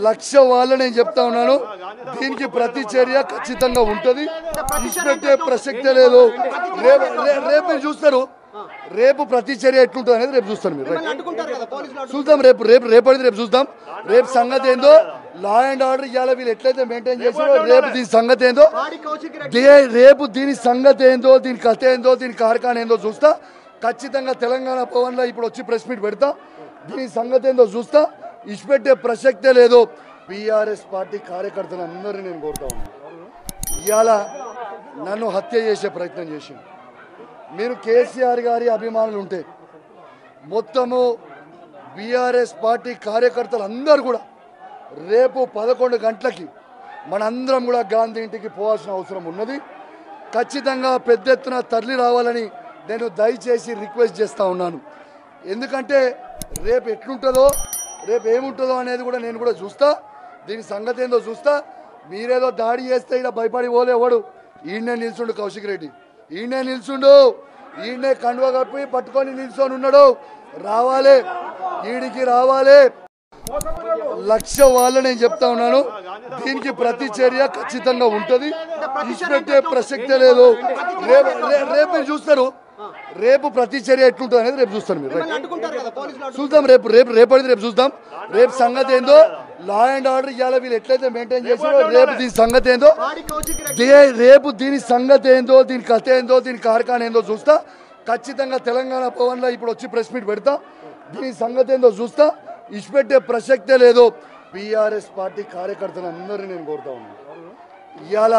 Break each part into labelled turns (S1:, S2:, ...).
S1: లక్ష వాళ్ళు నేను చెప్తా ఉన్నాను. దీనికి ప్రతి చర్య ఖచ్చితంగా ఉంటుంది. ఇచ్చిపెట్టే ప్రసక్తే లేదు. రేపు మీరు చూస్తారు. రేపు ప్రతి చర్య ఎట్లుంటుంది అనేది రేపు చూస్తాను. మీరు చూద్దాం. రేపు చూద్దాం. రేపు సంగతి ఏందో, లా అండ్ ఆర్డర్ ఇవాళ వీళ్ళు ఎట్లయితే మెయింటైన్ చేసారో రేపు దీని సంగతి ఏందో, రేపు దీని సంగతి ఏందో, దీని కథ ఏందో, దీని కార్ఖాన ఏందో చూస్తా. ఖచ్చితంగా తెలంగాణ భవన్ లో ఇప్పుడు వచ్చి ప్రెస్ మీట్ పెడతా. దీని సంగతి ఏందో చూస్తా. ఇచ్చిపెట్టే ప్రసక్తే లేదు. బీఆర్ఎస్ పార్టీ కార్యకర్తలు అందరినీ నేను కోరుతా ఉన్నాను. ఇవాళ నన్ను హత్య చేసే ప్రయత్నం చేసింది. మీరు కేసీఆర్ గారి అభిమానులు ఉంటే మొత్తము బీఆర్ఎస్ పార్టీ కార్యకర్తలు అందరూ కూడా రేపు 11 గంటలకి మనందరం కూడా గాంధీ ఇంటికి పోవాల్సిన అవసరం ఉన్నది. ఖచ్చితంగా పెద్ద ఎత్తున తరలి రావాలని నేను దయచేసి రిక్వెస్ట్ చేస్తూ ఉన్నాను. ఎందుకంటే రేపు ఎట్లుంటుందో, రేపు ఏముంటుందో అనేది కూడా నేను కూడా చూస్తా. దీని సంగతి ఏందో చూస్తా. మీరేదో దాడి చేస్తే ఇక్కడ భయపడి పోలే ఎవడు. ఈయనే నిల్చుండు కౌశిక్ రెడ్డి, ఈయనే నిల్చుండు, ఈయనే కండువ కప్పి పట్టుకొని నిల్చొని ఉన్నాడు. రావాలి, ఈడికి రావాలి. లక్ష వాళ్ళు నేను చెప్తా ఉన్నాను. దీనికి ప్రతి చర్య ఖచ్చితంగా ఉంటుంది. ఇచ్చిపెట్టే ప్రసక్తే లేదు. రేపు మీరు చూస్తారు. రేపు ప్రతి చర్య ఎట్లుంటుంది అనేది రేపు చూస్తాను. మీరు చూద్దాం. రేపు చూద్దాం. రేపు సంగతి ఏందో, లా అండ్ ఆర్డర్ ఇవాళ వీళ్ళు ఎట్లయితే మెయింటైన్ చేసారో రేపు దీని సంగతి ఏందో, రేపు దీని సంగతి ఏందో, దీని కథ ఏందో, దీని కార్ఖాన ఏందో చూస్తా. ఖచ్చితంగా తెలంగాణ భవన్ లో ఇప్పుడు వచ్చి ప్రెస్ మీట్ పెడతా. దీని సంగతి ఏందో చూస్తా. ఇచ్చిపెట్టే ప్రసక్తే లేదు. బీఆర్ఎస్ పార్టీ కార్యకర్తలు అందరినీ నేను కోరుతా ఉన్నాను. ఇవాళ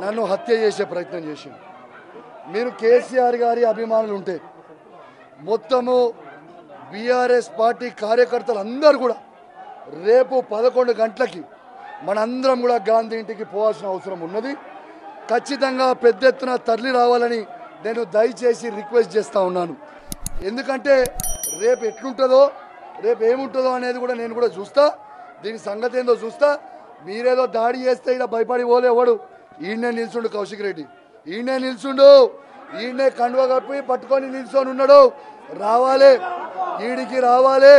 S1: నన్ను హత్య చేసే ప్రయత్నం చేసింది. మీరు కేసీఆర్ గారి అభిమానులు ఉంటే మొత్తము బీఆర్ఎస్ పార్టీ కార్యకర్తలు అందరూ కూడా రేపు 11 గంటలకి మనందరం కూడా గాంధీ ఇంటికి పోవాల్సిన అవసరం ఉన్నది. ఖచ్చితంగా పెద్ద ఎత్తున తరలి రావాలని నేను దయచేసి రిక్వెస్ట్ చేస్తూ ఉన్నాను. ఎందుకంటే రేపు ఎట్లుంటుందో, రేపు ఏముంటుందో అనేది కూడా నేను కూడా చూస్తా. దీని సంగతి ఏందో చూస్తా. మీరేదో దాడి చేస్తే ఇక్కడ భయపడి పోలే ఎవడు. ఈయనే నిల్చుండు కౌశిక్ రెడ్డి, ఈయనే నిల్చుండు, ఈయనే కండువ కప్పి పట్టుకొని నిల్చొని ఉన్నాడు. రావాలి, ఈడికి రావాలి.